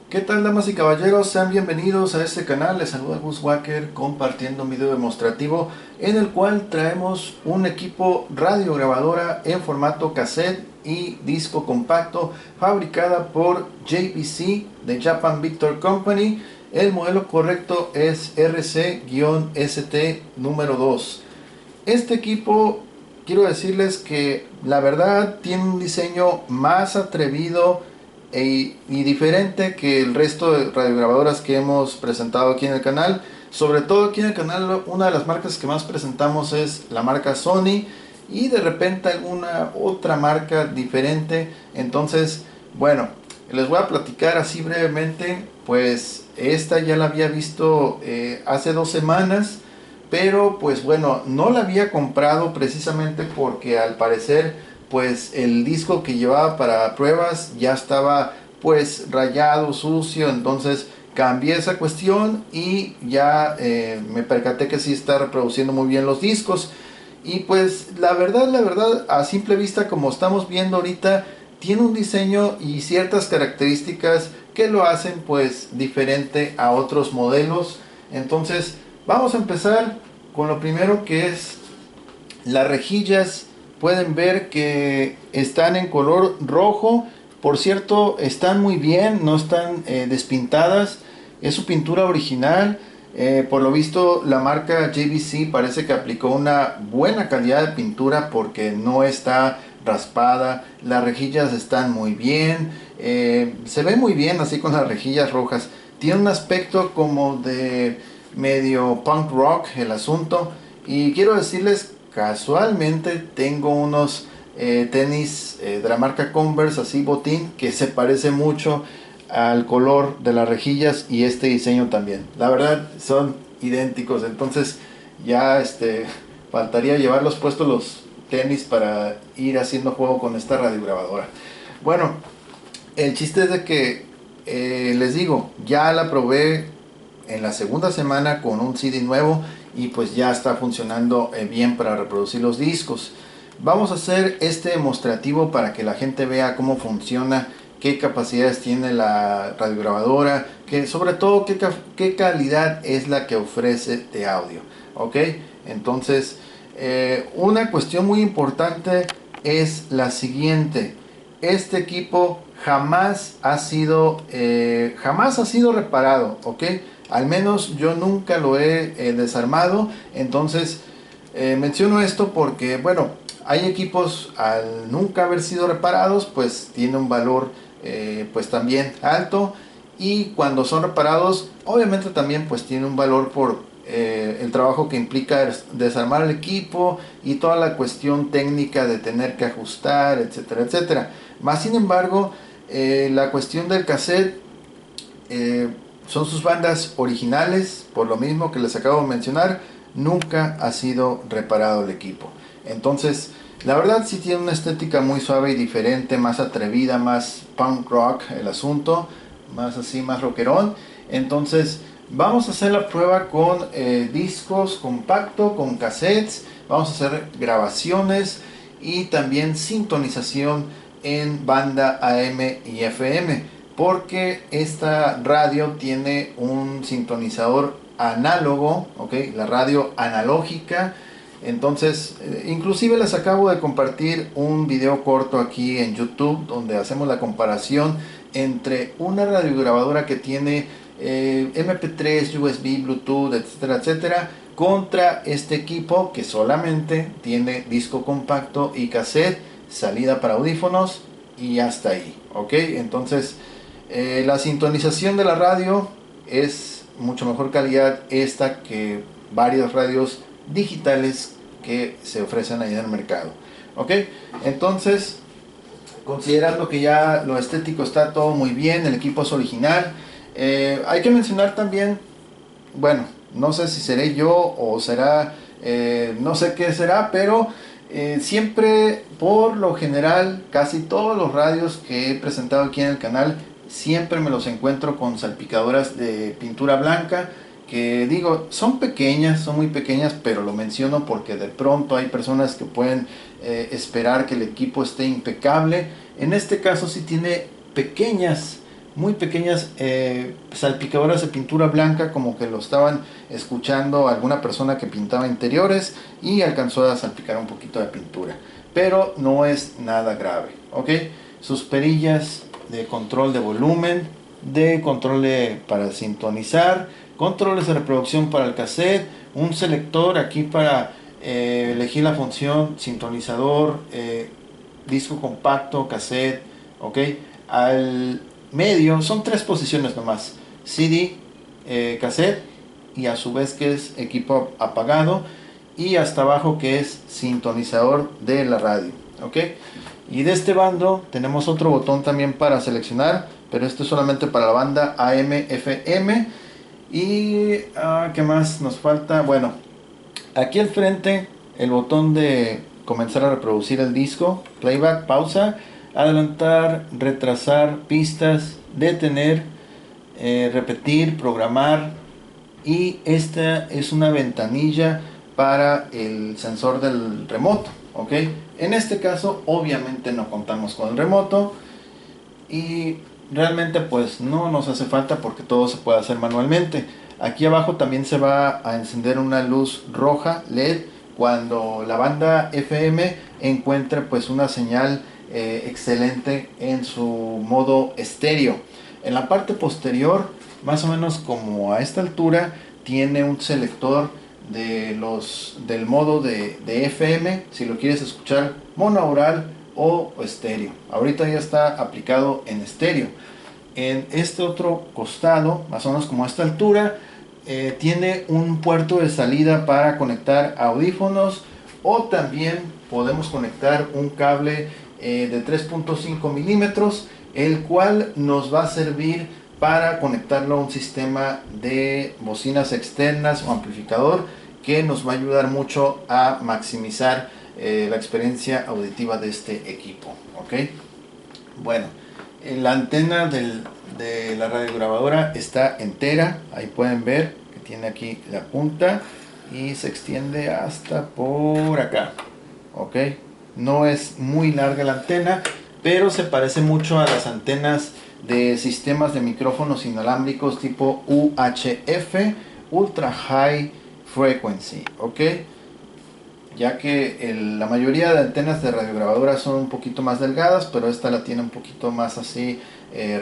¿Qué tal, damas y caballeros? Sean bienvenidos a este canal. Les saluda Gus Walker compartiendo un video demostrativo en el cual traemos un equipo radiograbadora en formato cassette y disco compacto fabricada por JVC de Japan Victor Company. El modelo correcto es RC-ST número 2. Este equipo, quiero decirles que la verdad tiene un diseño más atrevido y diferente que el resto de radiograbadoras que hemos presentado aquí en el canal. Sobre todo aquí en el canal, una de las marcas que más presentamos es la marca Sony y de repente alguna otra marca diferente. Entonces, bueno, les voy a platicar así brevemente. Pues esta ya la había visto hace 2 semanas, pero pues bueno, no la había comprado precisamente porque al parecer pues el disco que llevaba para pruebas ya estaba pues rayado, sucio. Entonces cambié esa cuestión y ya me percaté que sí está reproduciendo muy bien los discos. Y pues la verdad, a simple vista, como estamos viendo ahorita, tiene un diseño y ciertas características que lo hacen pues diferente a otros modelos. Entonces vamos a empezar con lo primero, que es las rejillas. Pueden ver que están en color rojo. Por cierto, están muy bien, no están despintadas. Es su pintura original. Por lo visto, la marca JVC parece que aplicó una buena calidad de pintura porque no está raspada. Las rejillas están muy bien. Se ve muy bien así con las rejillas rojas. Tiene un aspecto como de medio punk rock el asunto. Y quiero decirles, casualmente tengo unos tenis de la marca Converse, así botín, que se parece mucho al color de las rejillas y este diseño también. La verdad son idénticos. Entonces ya faltaría llevarlos puestos los tenis para ir haciendo juego con esta radiograbadora. Bueno, el chiste es de que les digo, ya la probé en la segunda semana con un CD nuevo y pues ya está funcionando bien para reproducir los discos. Vamos a hacer este demostrativo para que la gente vea cómo funciona, qué capacidades tiene la radiograbadora, que sobre todo qué calidad es la que ofrece de audio. Ok, entonces una cuestión muy importante es la siguiente: este equipo jamás ha sido reparado, ¿ok? Al menos yo nunca lo he desarmado. Entonces menciono esto porque, bueno, hay equipos al nunca haber sido reparados, pues tiene un valor pues también alto. Y cuando son reparados, obviamente también pues tiene un valor por el trabajo que implica desarmar el equipo y toda la cuestión técnica de tener que ajustar, etcétera, etcétera. Más sin embargo, la cuestión del cassette son sus bandas originales. Por lo mismo que les acabo de mencionar, nunca ha sido reparado el equipo. Entonces, la verdad sí tiene una estética muy suave y diferente, más atrevida, más punk rock el asunto, más así, más rockerón. Entonces, vamos a hacer la prueba con discos compacto, con cassettes. Vamos a hacer grabaciones y también sintonización en banda AM y FM, porque esta radio tiene un sintonizador análogo, ¿ok? La radio analógica. Entonces, inclusive les acabo de compartir un video corto aquí en YouTube donde hacemos la comparación entre una radiograbadora que tiene MP3, USB, Bluetooth, etcétera, etcétera, contra este equipo que solamente tiene disco compacto y cassette, salida para audífonos y hasta ahí, ¿ok? Entonces, la sintonización de la radio es mucho mejor calidad esta que varias radios digitales que se ofrecen ahí en el mercado. Ok, entonces, considerando que ya lo estético está todo muy bien, el equipo es original, hay que mencionar también, bueno, no sé si seré yo o será, no sé qué será, pero siempre, por lo general, casi todos los radios que he presentado aquí en el canal, siempre me los encuentro con salpicadoras de pintura blanca, que digo, son pequeñas, son muy pequeñas, pero lo menciono porque de pronto hay personas que pueden esperar que el equipo esté impecable. En este caso sí tiene pequeñas muy pequeñas salpicadoras de pintura blanca, como que lo estaban escuchando alguna persona que pintaba interiores y alcanzó a salpicar un poquito de pintura, pero no es nada grave, ¿ok? Sus perillas de control de volumen, de control para sintonizar, controles de reproducción para el cassette, un selector aquí para elegir la función sintonizador, disco compacto, cassette, ok. Al medio son tres posiciones nomás: CD, cassette, y a su vez que es equipo apagado, y hasta abajo que es sintonizador de la radio, ok. Y de este bando tenemos otro botón también para seleccionar, pero este es solamente para la banda AM FM. Y ¿qué más nos falta? Bueno, aquí al frente el botón de comenzar a reproducir el disco, playback, pausa, adelantar, retrasar pistas, detener, repetir, programar. Y esta es una ventanilla para el sensor del remoto, ¿ok? En este caso obviamente no contamos con el remoto y realmente pues no nos hace falta porque todo se puede hacer manualmente. Aquí abajo también se va a encender una luz roja LED cuando la banda FM encuentre pues una señal excelente en su modo estéreo. En la parte posterior, más o menos como a esta altura, tiene un selector del modo de FM, si lo quieres escuchar monaural o estéreo. Ahorita ya está aplicado en estéreo. En este otro costado, más o menos como a esta altura, tiene un puerto de salida para conectar audífonos, o también podemos conectar un cable de 3.5 milímetros, el cual nos va a servir para conectarlo a un sistema de bocinas externas o amplificador, que nos va a ayudar mucho a maximizar la experiencia auditiva de este equipo, ¿ok? Bueno, la antena de la radiograbadora está entera, ahí pueden ver que tiene aquí la punta y se extiende hasta por acá, ¿ok? No es muy larga la antena, pero se parece mucho a las antenas de sistemas de micrófonos inalámbricos tipo UHF, Ultra High Frequency, ¿ok? Ya que la mayoría de antenas de radiograbadoras son un poquito más delgadas, pero esta la tiene un poquito más así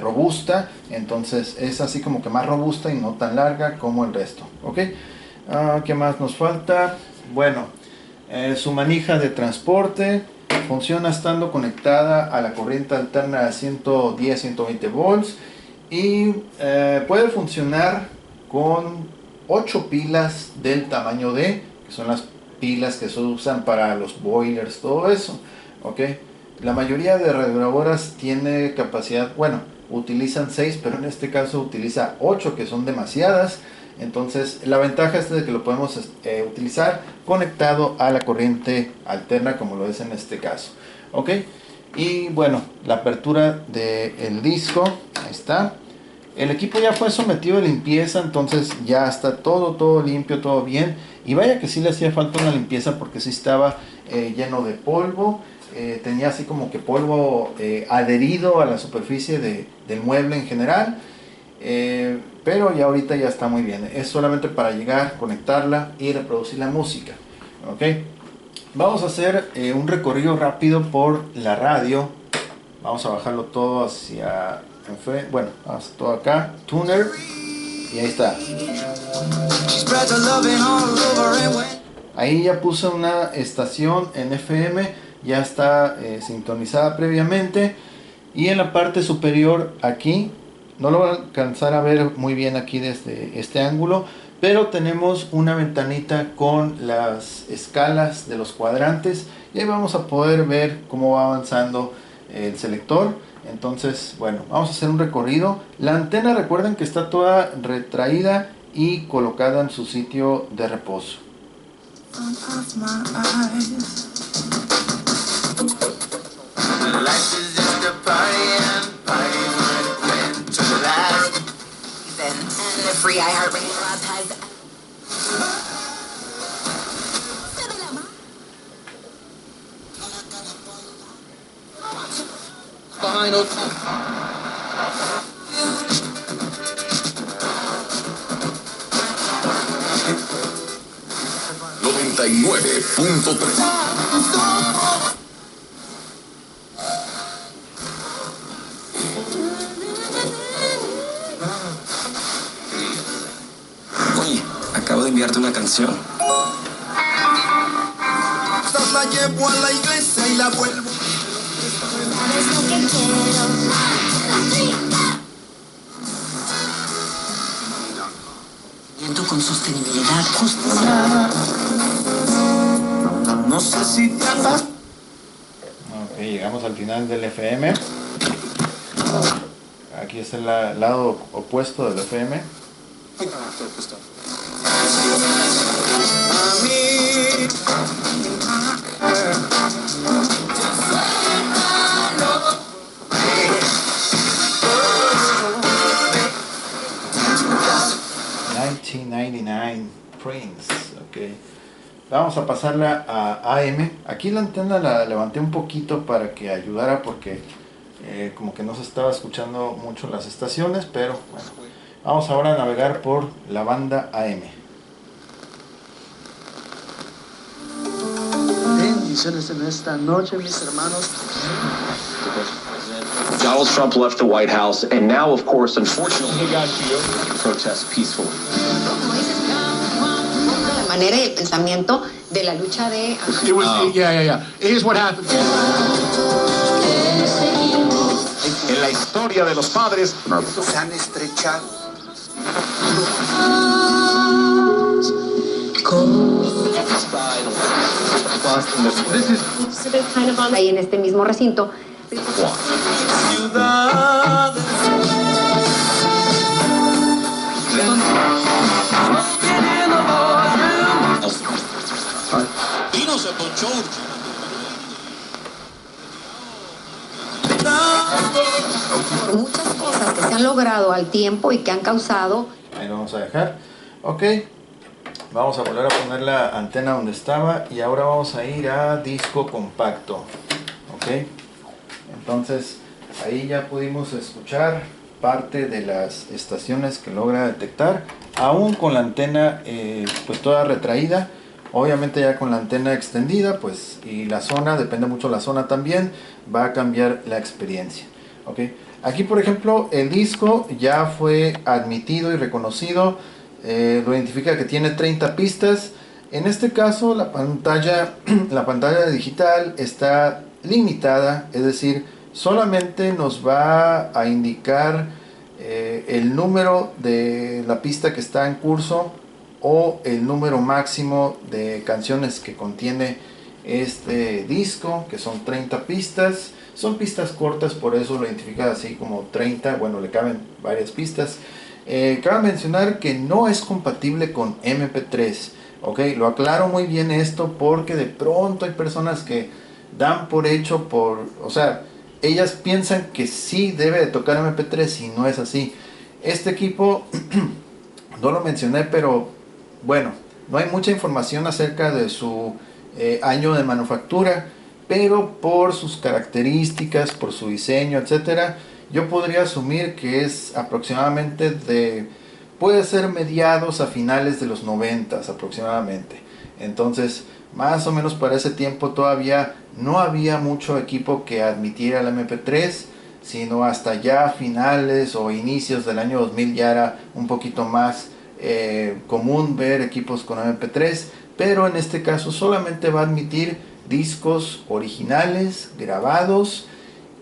robusta, entonces es así como que más robusta y no tan larga como el resto, ¿ok? ¿Qué más nos falta? Bueno, su manija de transporte funciona estando conectada a la corriente alterna de 110-120 volts y puede funcionar con 8 pilas del tamaño D, que son las pilas que se usan para los boilers, todo eso, ¿ok? La mayoría de radiograbadoras tiene capacidad, bueno, utilizan 6, pero en este caso utiliza 8, que son demasiadas. Entonces la ventaja es de que lo podemos utilizar conectado a la corriente alterna, como lo es en este caso, ¿ok? Y bueno, la apertura del disco, ahí está. El equipo ya fue sometido a limpieza, entonces ya está todo limpio, todo bien. Y vaya que sí le hacía falta una limpieza, porque sí estaba lleno de polvo. Tenía así como que polvo adherido a la superficie del mueble en general. Pero ya ahorita ya está muy bien. Es solamente para llegar, conectarla y reproducir la música, ¿ok? Vamos a hacer un recorrido rápido por la radio. Vamos a bajarlo todo hacia enfrente. Bueno, hasta todo acá. Tuner. Y ahí está. Ahí ya puse una estación en FM. Ya está sintonizada previamente. Y en la parte superior aquí, no lo van a alcanzar a ver muy bien aquí desde este ángulo, pero tenemos una ventanita con las escalas de los cuadrantes, y ahí vamos a poder ver cómo va avanzando el selector. Entonces, bueno, vamos a hacer un recorrido. La antena, recuerden que está toda retraída y colocada en su sitio de reposo. 99.3. Oye, acabo de enviarte una canción. La llevo a la iglesia y la vuelvo. ¿Sabes lo que quiero? Con sostenibilidad justa. No sé si te andas. Ok, llegamos al final del FM. Aquí es el lado opuesto del FM. A mí. 1999 Prince. Ok, vamos a pasarla a AM. Aquí la antena la levanté un poquito para que ayudara, porque como que no se estaba escuchando mucho las estaciones, pero bueno, vamos ahora a navegar por la banda AM. Bendiciones en esta noche, mis hermanos. Donald Trump left the White House, and now, of course, unfortunately, protests peacefully. La manera y el pensamiento de la lucha de... It was, yeah. Here's what happened. En la historia de los padres, Se han estrechado. Ahí en este mismo recinto. Ciudades. y no se ponchó. Por muchas cosas que se han logrado al tiempo y que han causado... Ahí lo vamos a dejar. Ok, vamos a volver a poner la antena donde estaba y ahora vamos a ir a disco compacto. Ok, entonces ahí ya pudimos escuchar parte de las estaciones que logra detectar, aún con la antena pues toda retraída. Obviamente ya con la antena extendida, pues, y la zona, depende mucho de la zona también, va a cambiar la experiencia. ¿Ok? Aquí, por ejemplo, el disco ya fue admitido y reconocido, lo identifica que tiene 30 pistas. En este caso, la pantalla digital está limitada, es decir, solamente nos va a indicar el número de la pista que está en curso, o el número máximo de canciones que contiene este disco, que son 30 pistas. Son pistas cortas, por eso lo identifica así como 30. Bueno, le caben varias pistas. Cabe mencionar que no es compatible con MP3. Ok, lo aclaro muy bien esto, porque de pronto hay personas que dan por hecho, o sea, ellas piensan que sí debe de tocar MP3 y no es así. Este equipo no lo mencioné, pero bueno, no hay mucha información acerca de su año de manufactura, pero por sus características, por su diseño, etcétera, yo podría asumir que es aproximadamente puede ser mediados a finales de los 90 aproximadamente. Entonces, más o menos para ese tiempo todavía no había mucho equipo que admitiera el MP3, sino hasta ya finales o inicios del año 2000 ya era un poquito más común ver equipos con MP3, pero en este caso solamente va a admitir discos originales grabados.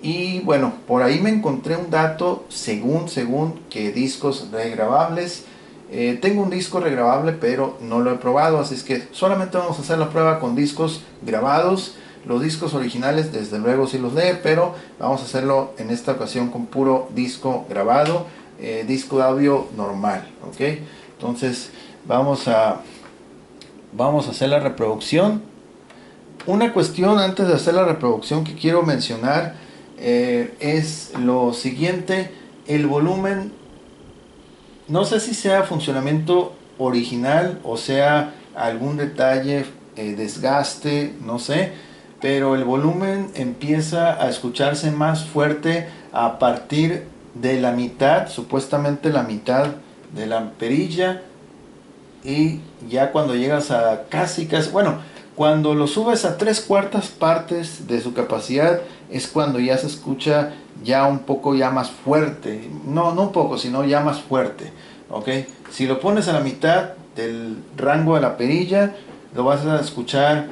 Y bueno, por ahí me encontré un dato según que discos regrabables. Tengo un disco regrabable, pero no lo he probado, así es que solamente vamos a hacer la prueba con discos grabados. Los discos originales desde luego sí los lee, pero vamos a hacerlo en esta ocasión con puro disco grabado, disco de audio normal. ¿Ok? Entonces vamos a hacer la reproducción. Una cuestión antes de hacer la reproducción que quiero mencionar es lo siguiente: el volumen, no sé si sea funcionamiento original o sea algún detalle, desgaste, no sé, pero el volumen empieza a escucharse más fuerte a partir de la mitad, supuestamente la mitad de la perilla y ya cuando llegas a casi, bueno, cuando lo subes a 3/4 partes de su capacidad es cuando ya se escucha ya un poco ya más fuerte, no un poco, sino ya más fuerte, ¿ok? Si lo pones a la mitad del rango de la perilla, lo vas a escuchar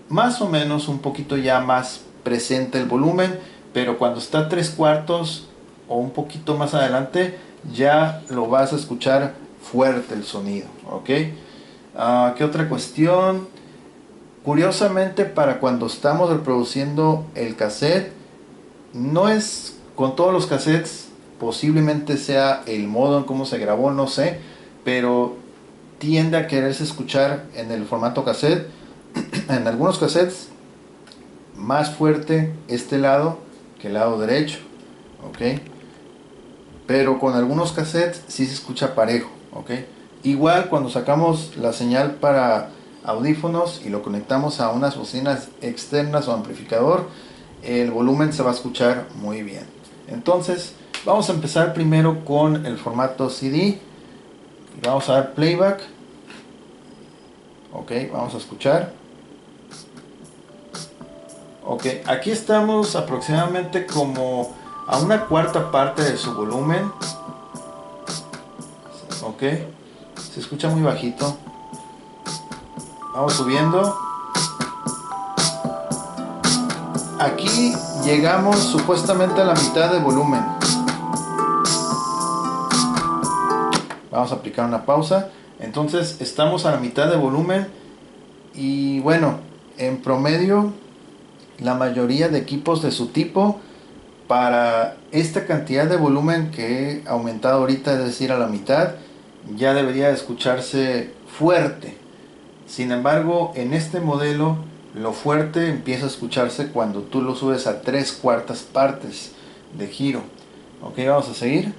más o menos un poquito ya más presente el volumen, pero cuando está a 3/4 o un poquito más adelante, ya lo vas a escuchar fuerte el sonido, ¿ok? ¿Qué otra cuestión? Curiosamente, para cuando estamos reproduciendo el cassette, no es con todos los cassettes, posiblemente sea el modo en cómo se grabó, no sé, pero tiende a quererse escuchar en el formato cassette, en algunos cassettes, más fuerte este lado que el lado derecho, ¿ok? Pero con algunos cassettes sí se escucha parejo, ¿ok? Igual cuando sacamos la señal para audífonos y lo conectamos a unas bocinas externas o amplificador, el volumen se va a escuchar muy bien. Entonces vamos a empezar primero con el formato CD. Vamos a dar playback. Ok, vamos a escuchar. Ok, aquí estamos aproximadamente como a 1/4 parte de su volumen. Ok, se escucha muy bajito. Vamos subiendo. Aquí llegamos supuestamente a la mitad de volumen. Vamos a aplicar una pausa. Entonces estamos a la mitad de volumen. Y bueno, en promedio, la mayoría de equipos de su tipo, para esta cantidad de volumen que he aumentado ahorita, es decir, a la mitad, ya debería escucharse fuerte. Sin embargo, en este modelo, lo fuerte empieza a escucharse cuando tú lo subes a 3/4 partes de giro. Ok, vamos a seguir.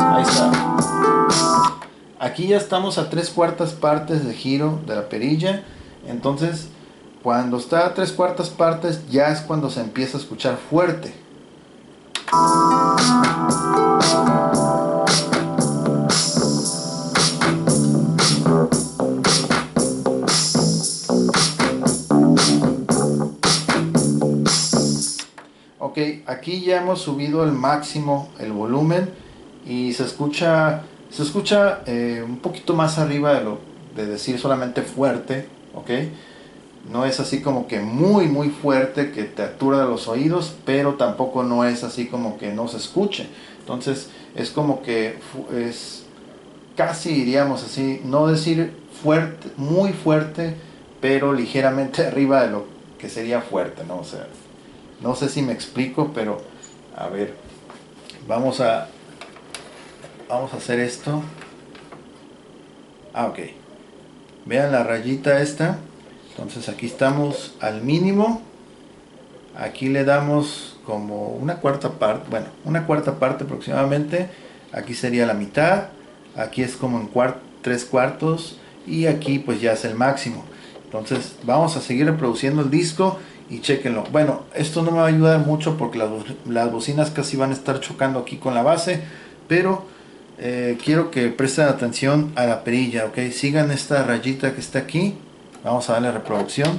Ahí está. Aquí ya estamos a 3/4 partes de giro de la perilla. Entonces, cuando está a 3/4 partes, ya es cuando se empieza a escuchar fuerte. Ok, aquí ya hemos subido el máximo el volumen y se escucha un poquito más arriba de decir solamente fuerte, ok. No es así como que muy fuerte que te aturda los oídos, pero tampoco no es así como que no se escuche. Entonces es como que es casi, diríamos así, no decir fuerte, muy fuerte, pero ligeramente arriba de lo que sería fuerte, ¿no? O sea, no sé si me explico, pero a ver, vamos a hacer esto. Ok, vean la rayita esta. Entonces aquí estamos al mínimo. Aquí le damos como 1/4 parte, bueno, 1/4 parte aproximadamente. Aquí sería la mitad. Aquí es como en 3/4 y aquí pues ya es el máximo. Entonces vamos a seguir reproduciendo el disco y chequenlo. Bueno, esto no me va a ayudar mucho porque las bocinas casi van a estar chocando aquí con la base, pero quiero que presten atención a la perilla, ok. Sigan esta rayita que está aquí. Vamos a darle reproducción.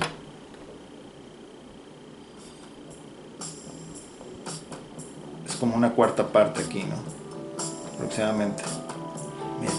Es como 1/4 parte aquí, ¿no? Aproximadamente. Mira.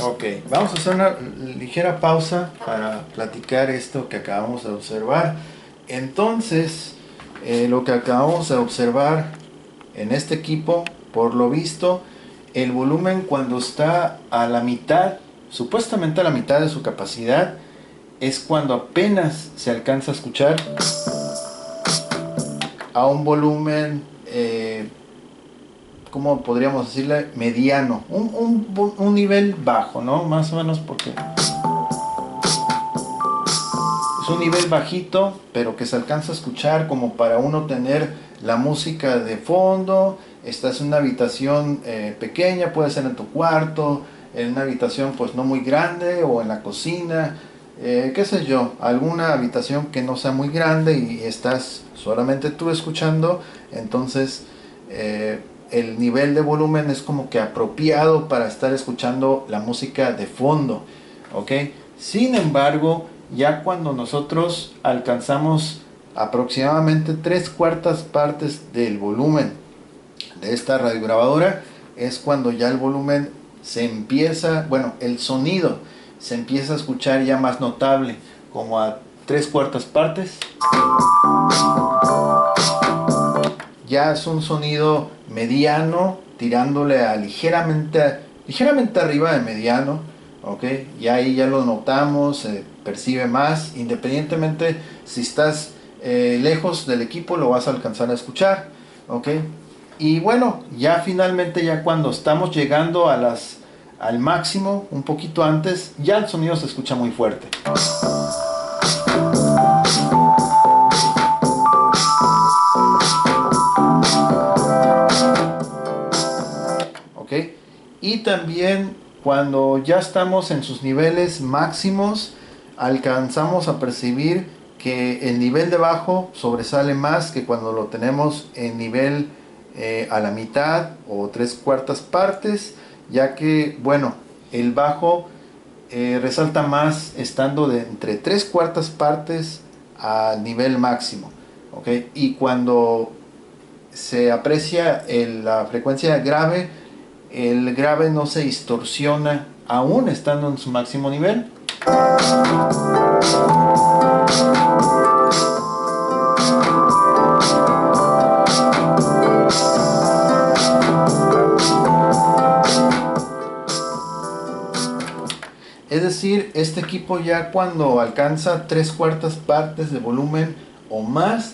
Ok, vamos a hacer una ligera pausa para platicar esto que acabamos de observar. Entonces, lo que acabamos de observar en este equipo, por lo visto, el volumen cuando está a la mitad, supuestamente a la mitad de su capacidad, es cuando apenas se alcanza a escuchar a un volumen, ¿cómo podríamos decirle? Mediano, un nivel bajo, ¿no? Más o menos, porque es un nivel bajito, pero que se alcanza a escuchar como para uno tener la música de fondo. Estás en una habitación pequeña, puede ser en tu cuarto, en una habitación pues no muy grande, o en la cocina, qué sé yo, alguna habitación que no sea muy grande y estás solamente tú escuchando. Entonces el nivel de volumen es como que apropiado para estar escuchando la música de fondo, ¿ok? Sin embargo, ya cuando nosotros alcanzamos aproximadamente 3/4 partes del volumen de esta radiograbadora, es cuando ya el volumen se empieza, bueno, el sonido se empieza a escuchar ya más notable, como a 3/4 partes. Ya es un sonido mediano, tirándole a ligeramente arriba de mediano, ¿ok? Ya ahí ya lo notamos, se percibe más, independientemente si estás lejos del equipo, lo vas a alcanzar a escuchar, ¿ok? Y bueno, ya finalmente, ya cuando estamos llegando al máximo, un poquito antes, ya el sonido se escucha muy fuerte. ¿Ok? Y también cuando ya estamos en sus niveles máximos, alcanzamos a percibir que el nivel de bajo sobresale más que cuando lo tenemos en nivel a la mitad o 3/4 partes, ya que, bueno, el bajo resalta más estando de entre 3/4 partes al nivel máximo, ¿ok? Y cuando se aprecia la frecuencia grave, el grave no se distorsiona aún estando en su máximo nivel. Es decir, este equipo ya cuando alcanza 3/4 partes de volumen o más,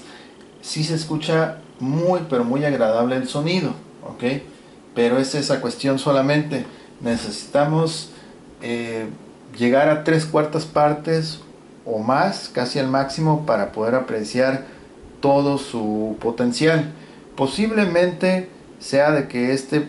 sí se escucha muy pero muy agradable el sonido, ¿ok? Pero es esa cuestión solamente. Necesitamos llegar a 3/4 partes o más, casi al máximo, para poder apreciar todo su potencial. Posiblemente sea de que este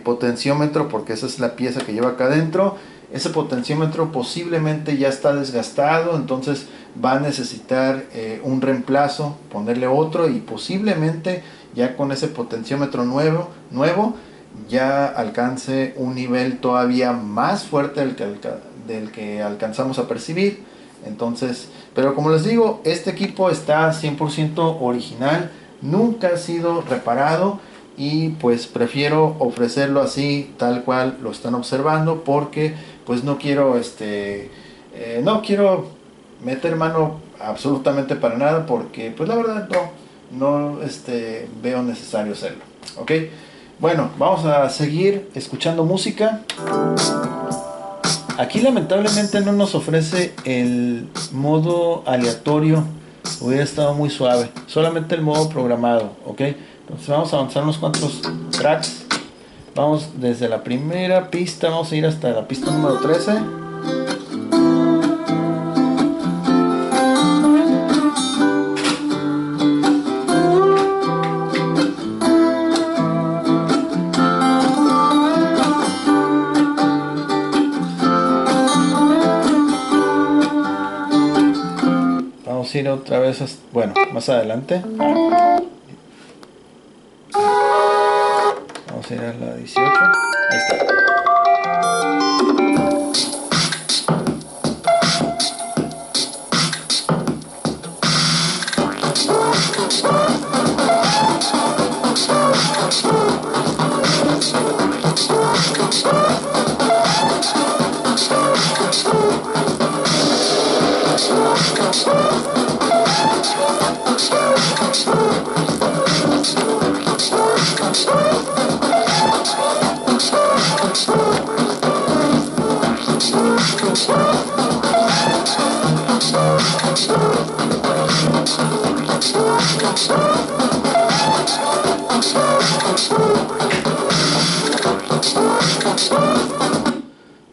potenciómetro, porque esa es la pieza que lleva acá adentro, ese potenciómetro posiblemente ya está desgastado, entonces va a necesitar un reemplazo, ponerle otro, y posiblemente ya con ese potenciómetro nuevo ya alcance un nivel todavía más fuerte del que alcanzamos a percibir. Entonces, pero como les digo, este equipo está 100% original, nunca ha sido reparado, y pues prefiero ofrecerlo así, tal cual lo están observando, porque pues no quiero meter mano absolutamente para nada, porque pues la verdad no veo necesario hacerlo, ¿ok? Bueno, vamos a seguir escuchando música. Aquí lamentablemente no nos ofrece el modo aleatorio, hubiera estado muy suave, solamente el modo programado, ¿ok? Entonces vamos a avanzar unos cuantos tracks. Vamos desde la primera pista, vamos a ir hasta la pista número 13. Vamos a ir otra vez hasta, bueno, más adelante. Vamos a ir a la 18. Ahí está.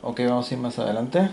Ok, vamos a ir más adelante.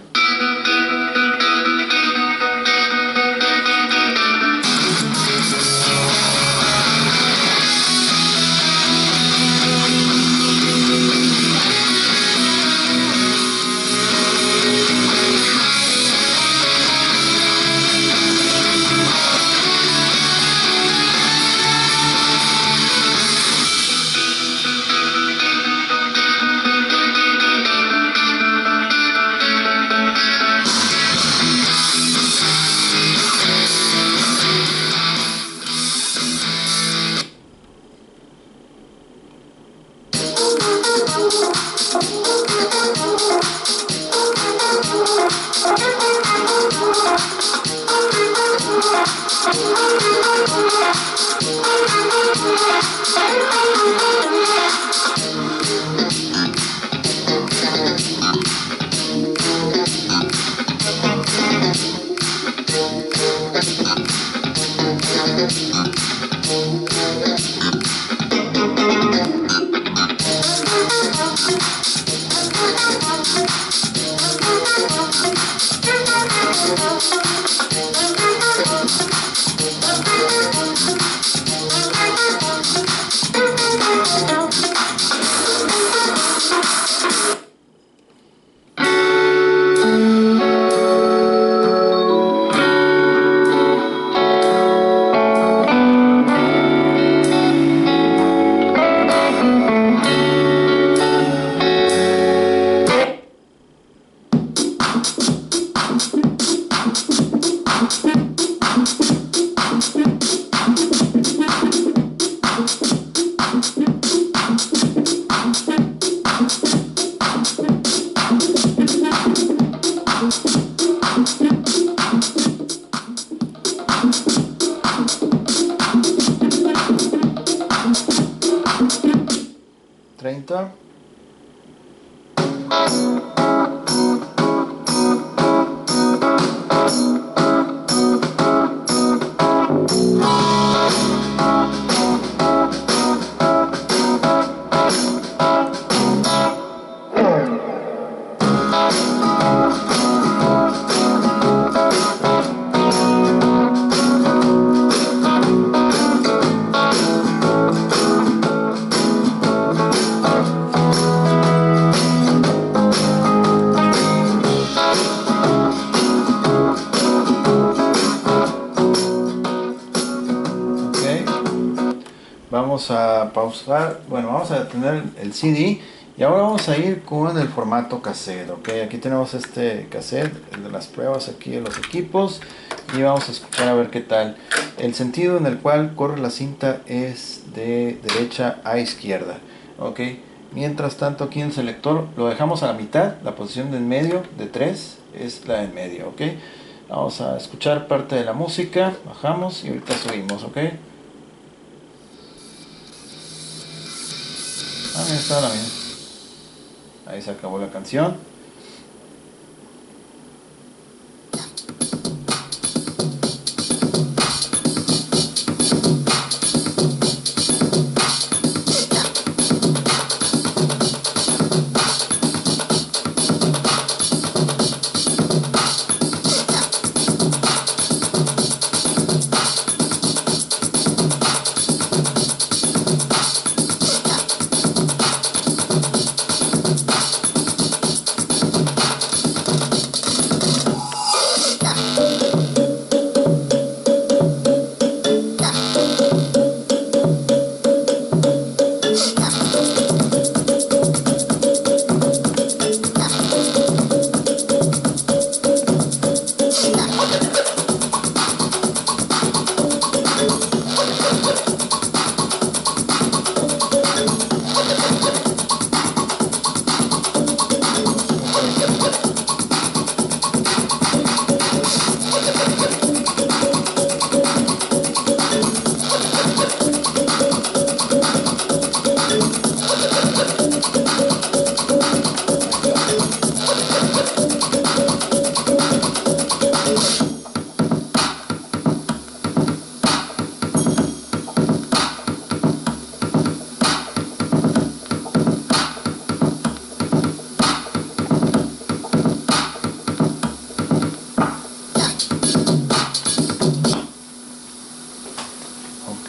Vamos a pausar, bueno, vamos a detener el CD y ahora vamos a ir con el formato cassette, ok. Aquí tenemos este cassette, el de las pruebas aquí de los equipos, y vamos a escuchar a ver qué tal. El sentido en el cual corre la cinta es de derecha a izquierda, ok. Mientras tanto, aquí en el selector lo dejamos a la mitad, la posición de en medio de 3 es la de en medio, ok. Vamos a escuchar parte de la música, bajamos y ahorita subimos, ok. Ah, mira, está la misma. Ahí se acabó la canción.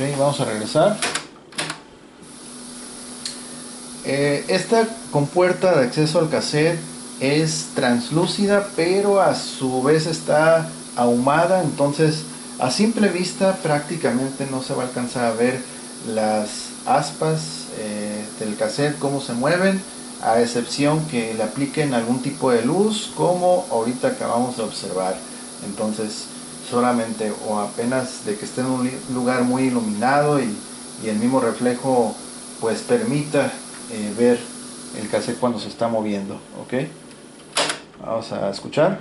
Ok, vamos a regresar. Esta compuerta de acceso al cassette es translúcida, pero a su vez está ahumada, entonces a simple vista prácticamente no se va a alcanzar a ver las aspas del cassette, cómo se mueven, a excepción que le apliquen algún tipo de luz, como ahorita acabamos de observar. Entonces solamente o apenas de que esté en un lugar muy iluminado y el mismo reflejo pues permita ver el cassette cuando se está moviendo. Ok, vamos a escuchar.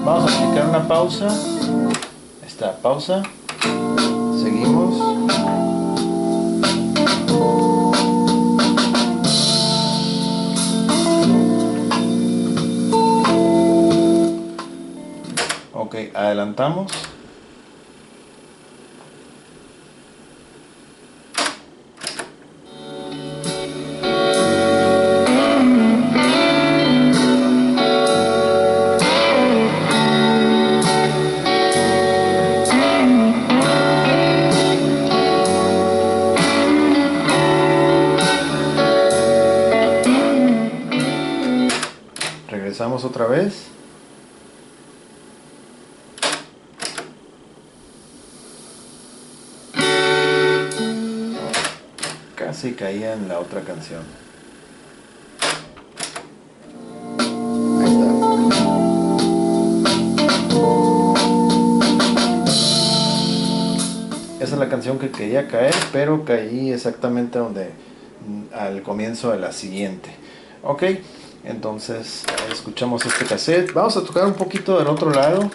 Vamos a aplicar una pausa. Esta pausa. Seguimos. Ok, adelantamos. Regresamos otra vez. Casi caía en la otra canción. Ahí está. Esa es la canción que quería caer, pero caí exactamente donde al comienzo de la siguiente. Ok. Entonces escuchamos este cassette. Vamos a tocar un poquito del otro lado.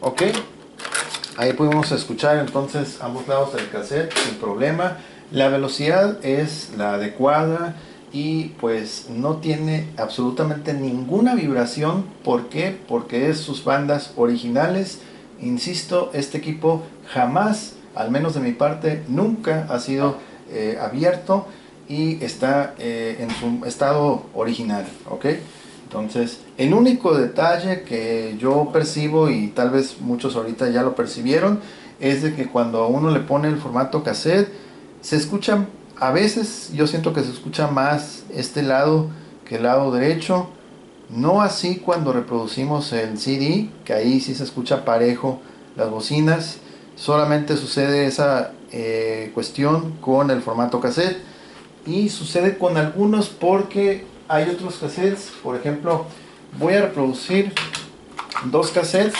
Ok, ahí podemos escuchar entonces ambos lados del cassette sin problema. La velocidad es la adecuada y pues no tiene absolutamente ninguna vibración. ¿Por qué? Porque es sus bandas originales. Insisto, este equipo jamás, al menos de mi parte, nunca ha sido abierto y está en su estado original. ¿Ok? Entonces, el único detalle que yo percibo, y tal vez muchos ahorita ya lo percibieron, es de que cuando a uno le pone el formato cassette, se escucha, a veces yo siento que se escucha más este lado que el lado derecho. No así cuando reproducimos el CD, que ahí sí se escucha parejo las bocinas. Solamente sucede esa cuestión con el formato cassette. Y sucede con algunos porque hay otros cassettes. Por ejemplo, voy a reproducir dos cassettes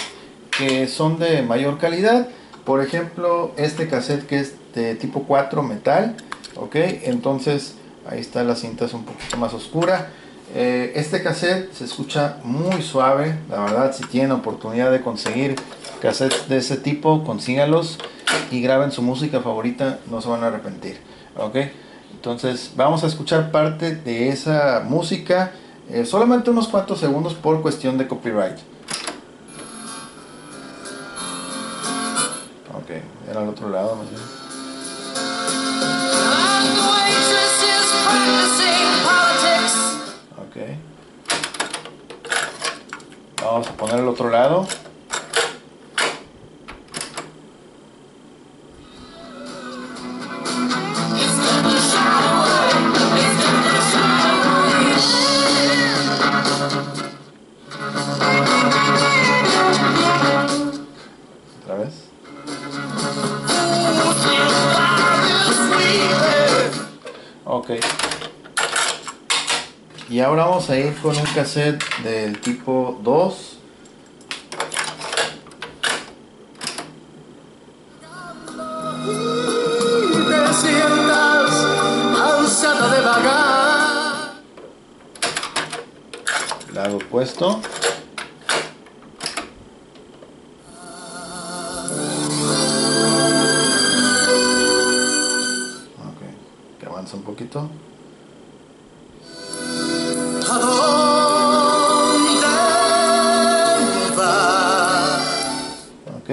que son de mayor calidad. Por ejemplo, este cassette que es de tipo 4 metal. Ok, entonces ahí está, la cinta es un poquito más oscura. Este cassette se escucha muy suave. La verdad, si tienen oportunidad de conseguir cassettes de ese tipo, consíganlos y graben su música favorita, no se van a arrepentir. Ok, Entonces vamos a escuchar parte de esa música, solamente unos cuantos segundos por cuestión de copyright. Ok, era al otro lado más bien. Ok. Vamos a poner el otro lado. Otra vez. Ok. Y ahora vamos a ir con un cassette del tipo 2. Lado opuesto. Ok, que avanza un poquito. Ok.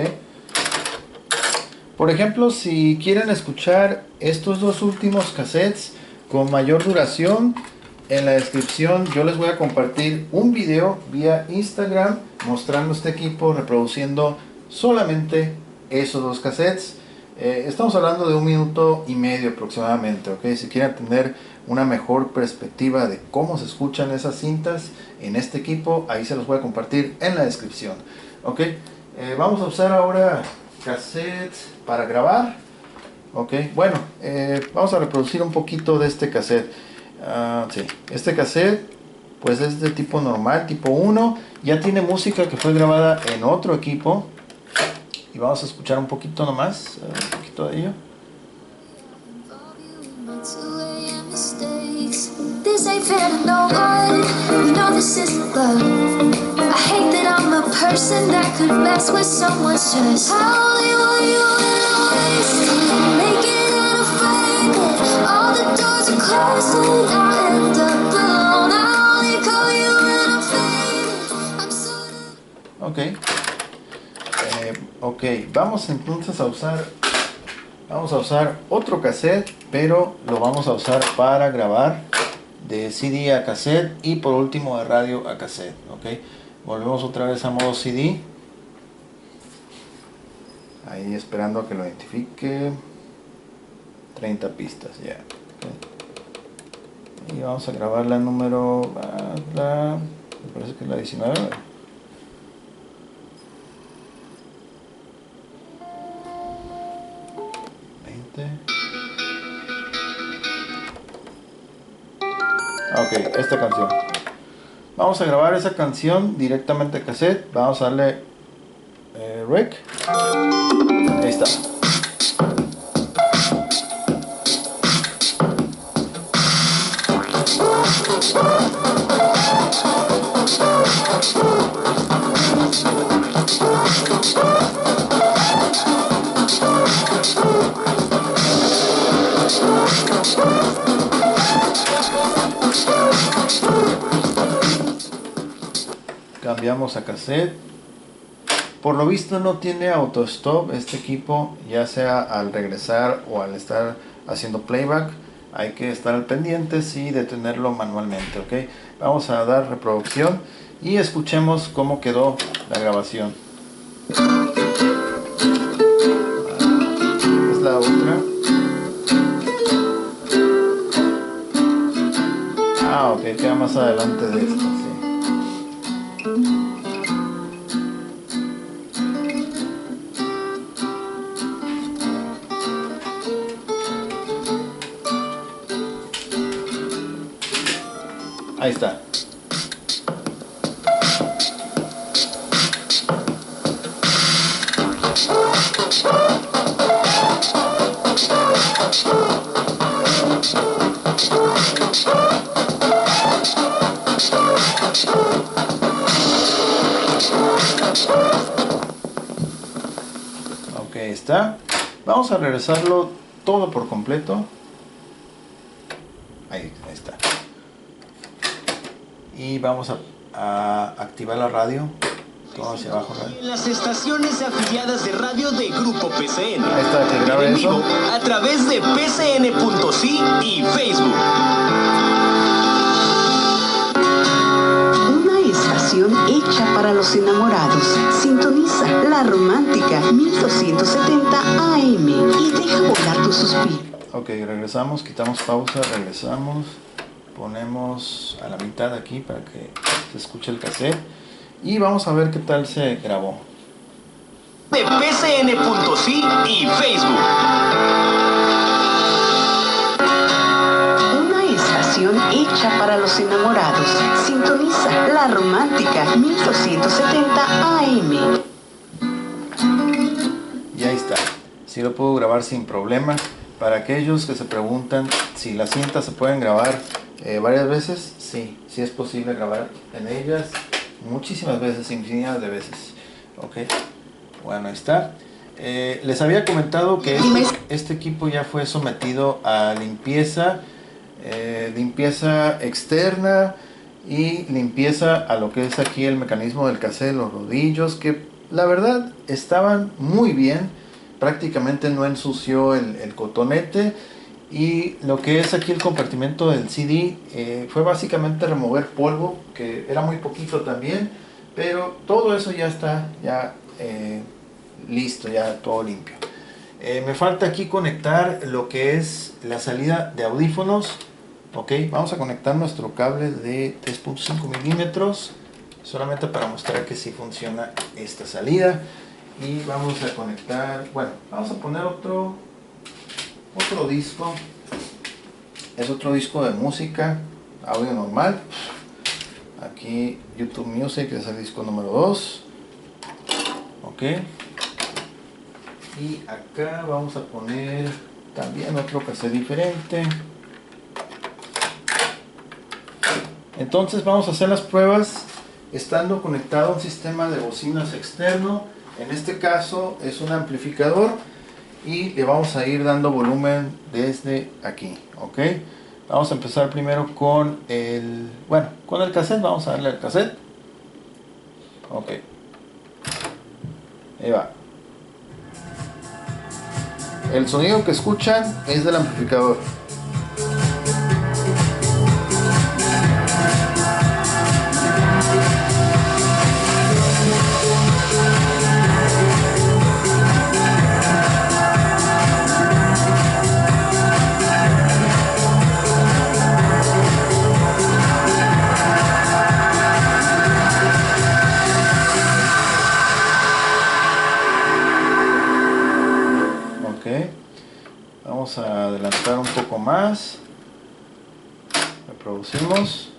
Por ejemplo, si quieren escuchar estos dos últimos cassettes con mayor duración, en la descripción yo les voy a compartir un video vía Instagram mostrando este equipo reproduciendo solamente esos dos cassettes. Estamos hablando de 1 minuto y medio aproximadamente, ¿ok? Si quieren tener una mejor perspectiva de cómo se escuchan esas cintas en este equipo, ahí se los voy a compartir en la descripción, ¿ok? Vamos a usar ahora cassettes para grabar, ¿ok? Bueno, vamos a reproducir un poquito de este cassette. Sí. Este cassette pues es de tipo normal, tipo 1. Ya tiene música que fue grabada en otro equipo. Y vamos a escuchar un poquito nomás, un poquito de ello. This ain't fair to no one. You know this isn't love. I hate that I'm a person that could mess with someone's trust. I only want you and make it out of fame. All the doors are closed and I end up alone. I only call you when I'm faded. I'm so... Ok. Ok, vamos entonces a usar otro cassette, pero lo vamos a usar para grabar de CD a cassette y por último de radio a cassette. Ok, volvemos otra vez a modo CD, ahí esperando a que lo identifique. 30 pistas ya. Okay. Y vamos a grabar la número, me parece que es la 19. Ok, esta canción. Vamos a grabar esa canción directamente a cassette. Vamos a darle rec. Ahí está. Cambiamos a cassette. Por lo visto no tiene auto stop este equipo, ya sea al regresar o al estar haciendo playback. Hay que estar al pendiente y detenerlo manualmente, ¿ok? Vamos a dar reproducción y escuchemos cómo quedó la grabación. Es la otra. Ok, queda más adelante de esta, sí. Ahí está. Ok, está. Vamos a regresarlo todo por completo. y vamos a activar la radio. Todo hacia abajo, radio. Las estaciones afiliadas de radio de Grupo PCN. Ahí está, que grabe en eso. vivo a través de pcn.si y Facebook. Una estación hecha para los enamorados. Sintoniza La Romántica 1270 AM y deja volar tu suspiro. Ok, regresamos, quitamos pausa, regresamos, ponemos a la mitad aquí para que se escuche el cassette y vamos a ver qué tal se grabó. De pcn.si y Facebook. Una estación hecha para los enamorados. Sintoniza La Romántica 1270 AM. Y ahí está, sí lo puedo grabar sin problema. Para aquellos que se preguntan si las cintas se pueden grabar varias veces, sí es posible grabar en ellas muchísimas veces, infinidad de veces. Ok, bueno, ahí está. Les había comentado que este equipo ya fue sometido a limpieza externa y limpieza a lo que es aquí el mecanismo del cassette, los rodillos, que la verdad estaban muy bien. Prácticamente no ensució el cotonete, y lo que es aquí el compartimento del CD fue básicamente remover polvo, que era muy poquito también, pero todo eso ya está listo, ya todo limpio. Me falta aquí conectar lo que es la salida de audífonos. Ok, vamos a conectar nuestro cable de 3.5 milímetros solamente para mostrar que sí funciona esta salida. Y vamos a conectar, bueno, vamos a poner otro disco. Es otro disco de música, audio normal. Aquí YouTube Music, es el disco número 2. Ok. Y acá vamos a poner también otro cassette diferente. Entonces vamos a hacer las pruebas estando conectado a un sistema de bocinas externo. En este caso es un amplificador y le vamos a ir dando volumen desde aquí. Ok, vamos a empezar primero con el cassette. Vamos a darle al cassette. Ok, ahí va. El sonido que escuchan es del amplificador. Vamos a adelantar un poco más. Reproducimos.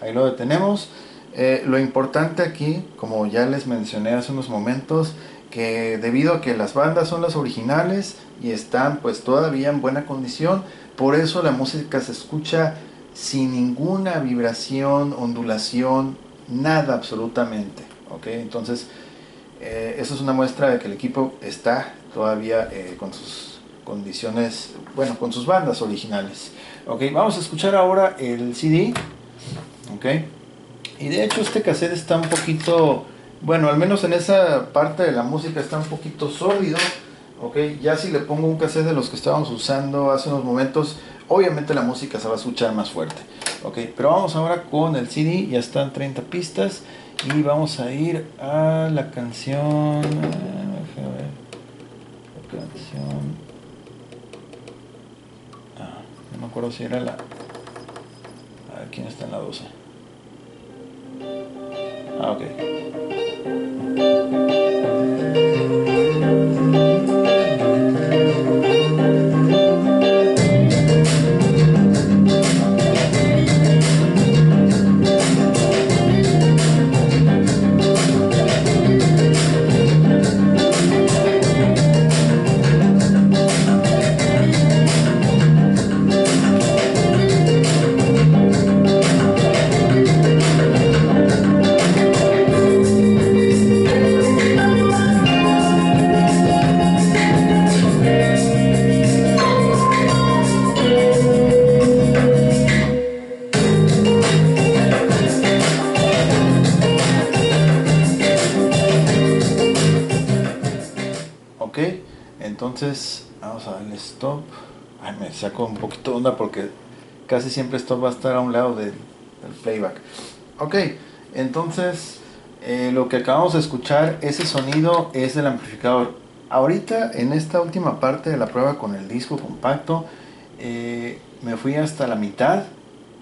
Ahí lo detenemos. Lo importante aquí, como ya les mencioné hace unos momentos, que debido a que las bandas son las originales y están pues todavía en buena condición, por eso la música se escucha sin ninguna vibración, ondulación, nada absolutamente. ¿Ok? Entonces eso es una muestra de que el equipo está todavía con sus condiciones, bueno, con sus bandas originales. Ok, vamos a escuchar ahora el CD. Ok, y de hecho este cassette está un poquito, bueno, al menos en esa parte de la música está un poquito sólido. Ok, ya si le pongo un cassette de los que estábamos usando hace unos momentos, obviamente la música se va a escuchar más fuerte. Ok, pero vamos ahora con el CD, ya están 30 pistas y vamos a ir a la canción, déjame ver, la canción, no me acuerdo si era la, a ver quién está en la 12, ok. Ok, entonces vamos a darle stop. Ay, me saco un poquito de onda porque casi siempre stop va a estar a un lado del playback. Ok, entonces lo que acabamos de escuchar, ese sonido es del amplificador. Ahorita en esta última parte de la prueba con el disco compacto me fui hasta la mitad.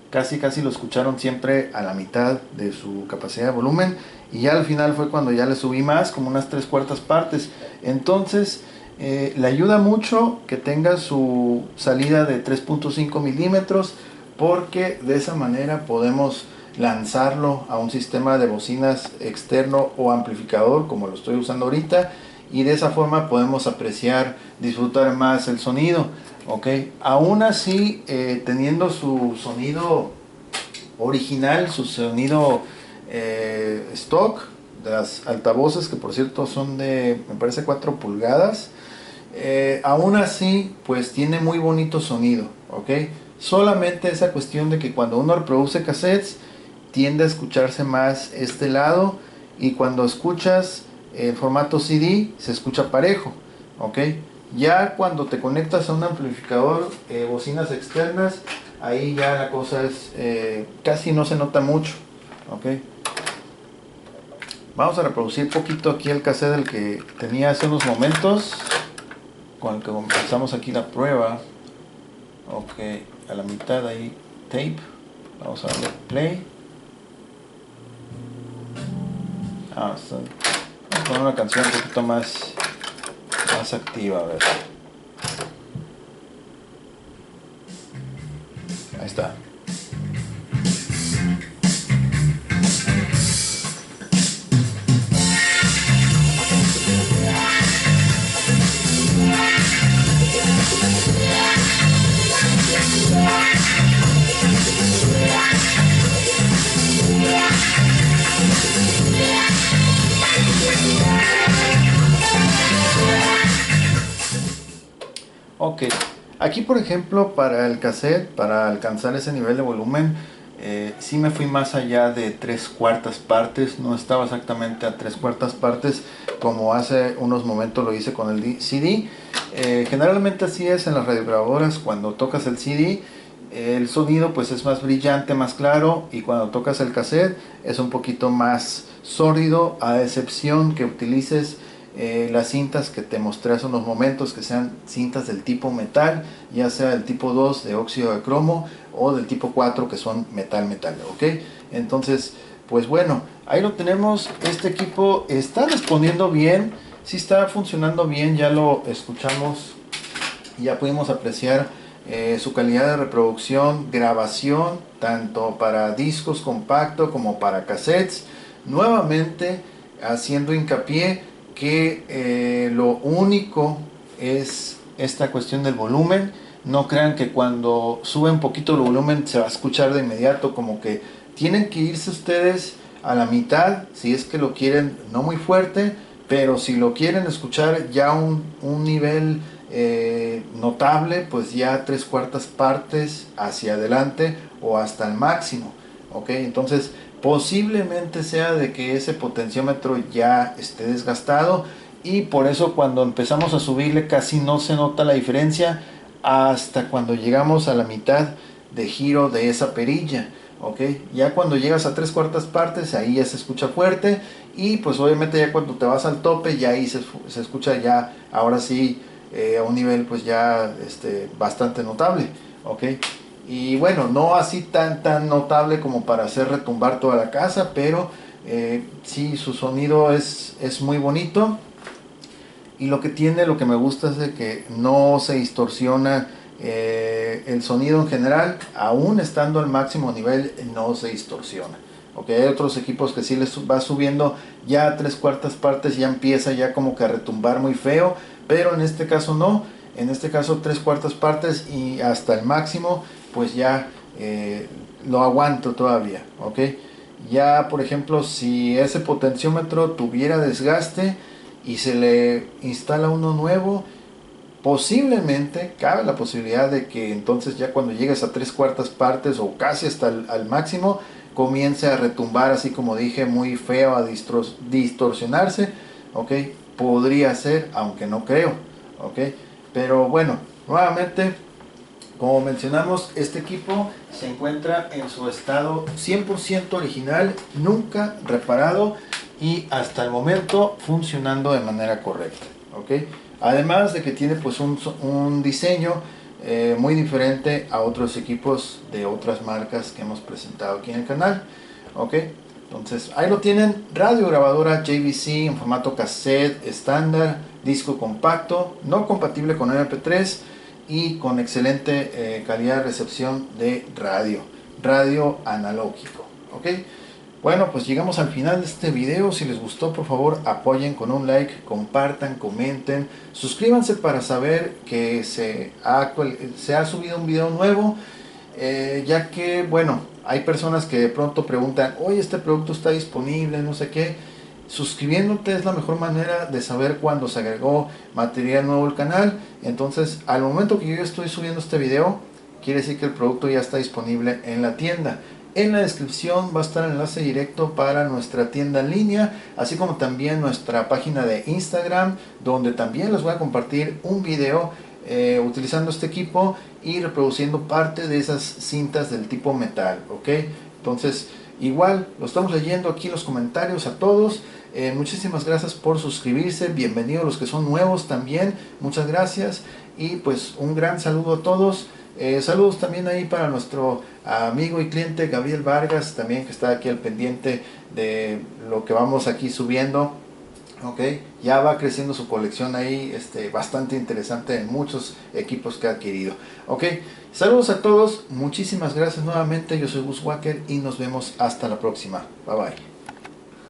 Casi lo escucharon siempre a la mitad de su capacidad de volumen, y ya al final fue cuando ya le subí más, como unas 3/4 partes. Entonces le ayuda mucho que tenga su salida de 3.5 milímetros, porque de esa manera podemos lanzarlo a un sistema de bocinas externo o amplificador como lo estoy usando ahorita, y de esa forma podemos apreciar, disfrutar más el sonido. Ok, aún así teniendo su sonido original, su sonido stock de las altavoces, que por cierto son de, me parece, 4 pulgadas, aún así pues tiene muy bonito sonido. Ok, solamente esa cuestión de que cuando uno reproduce cassettes tiende a escucharse más este lado, y cuando escuchas el formato CD se escucha parejo. Ok, ya cuando te conectas a un amplificador, bocinas externas, ahí ya la cosa es casi no se nota mucho. Ok, vamos a reproducir poquito aquí el cassette del que tenía hace unos momentos, con el que comenzamos aquí la prueba. Ok, a la mitad ahí tape, vamos a darle play. Vamos a poner una canción un poquito más activa, a ver. Ahí está. Ok, aquí por ejemplo para el cassette, para alcanzar ese nivel de volumen, sí me fui más allá de 3/4 partes. No estaba exactamente a 3/4 partes como hace unos momentos lo hice con el CD. Generalmente así es en las radiograbadoras. Cuando tocas el CD, el sonido pues es más brillante, más claro, y cuando tocas el cassette es un poquito más sórdido, a excepción que utilices las cintas que te mostré hace unos momentos, que sean cintas del tipo metal, ya sea del tipo 2 de óxido de cromo o del tipo 4 que son metal. Ok, entonces pues bueno, ahí lo tenemos. Este equipo está respondiendo bien, sí está funcionando bien, ya lo escuchamos y ya pudimos apreciar su calidad de reproducción, grabación, tanto para discos compacto como para cassettes. Nuevamente haciendo hincapié que lo único es esta cuestión del volumen. No crean que cuando sube un poquito el volumen se va a escuchar de inmediato, como que tienen que irse ustedes a la mitad si es que lo quieren, no muy fuerte, pero si lo quieren escuchar ya un nivel notable, pues ya 3/4 partes hacia adelante o hasta el máximo. Ok, entonces posiblemente sea de que ese potenciómetro ya esté desgastado, y por eso cuando empezamos a subirle casi no se nota la diferencia hasta cuando llegamos a la mitad de giro de esa perilla. Ok, ya cuando llegas a 3/4 partes, ahí ya se escucha fuerte, y pues obviamente ya cuando te vas al tope, ya ahí se escucha ya, ahora sí, a un nivel pues ya bastante notable. Ok, y bueno, no así tan notable como para hacer retumbar toda la casa, pero sí, su sonido es muy bonito, y lo que me gusta es de que no se distorsiona. El sonido en general, aún estando al máximo nivel, no se distorsiona. Okay, hay otros equipos que sí les va subiendo ya a 3/4 partes, ya empieza ya como que a retumbar muy feo, pero en este caso no. En este caso 3/4 partes y hasta el máximo, pues ya lo aguanto todavía. Okay, ya por ejemplo, si ese potenciómetro tuviera desgaste y se le instala uno nuevo, posiblemente cabe la posibilidad de que entonces ya cuando llegues a 3/4 partes o casi hasta al máximo, comience a retumbar, así como dije, muy feo, a distorsionarse. Ok, podría ser, aunque no creo. Ok, pero bueno, nuevamente, como mencionamos, este equipo se encuentra en su estado 100% original, nunca reparado, y hasta el momento funcionando de manera correcta. Ok, además de que tiene pues un diseño muy diferente a otros equipos de otras marcas que hemos presentado aquí en el canal. Ok, entonces ahí lo tienen, radio grabadora JVC en formato cassette estándar, disco compacto, no compatible con MP3 y con excelente calidad de recepción de radio analógico. Ok, bueno, pues llegamos al final de este video. Si les gustó, por favor apoyen con un like, compartan, comenten, suscríbanse para saber que se ha subido un video nuevo, ya que bueno, hay personas que de pronto preguntan, oye, este producto está disponible, no sé qué. Suscribiéndote es la mejor manera de saber cuando se agregó material nuevo al canal. Entonces, al momento que yo estoy subiendo este video, quiere decir que el producto ya está disponible en la tienda. En la descripción va a estar el enlace directo para nuestra tienda en línea, así como también nuestra página de Instagram, donde también les voy a compartir un video utilizando este equipo y reproduciendo parte de esas cintas del tipo metal. Ok, entonces igual lo estamos leyendo aquí en los comentarios a todos. Muchísimas gracias por suscribirse, bienvenidos los que son nuevos también, muchas gracias, y pues un gran saludo a todos. Saludos también ahí para nuestro amigo y cliente Gabriel Vargas, también, que está aquí al pendiente de lo que vamos aquí subiendo. Ok, ya va creciendo su colección ahí, bastante interesante, en muchos equipos que ha adquirido. Ok, saludos a todos, muchísimas gracias nuevamente. Yo soy Gus Walker y nos vemos hasta la próxima. Bye bye.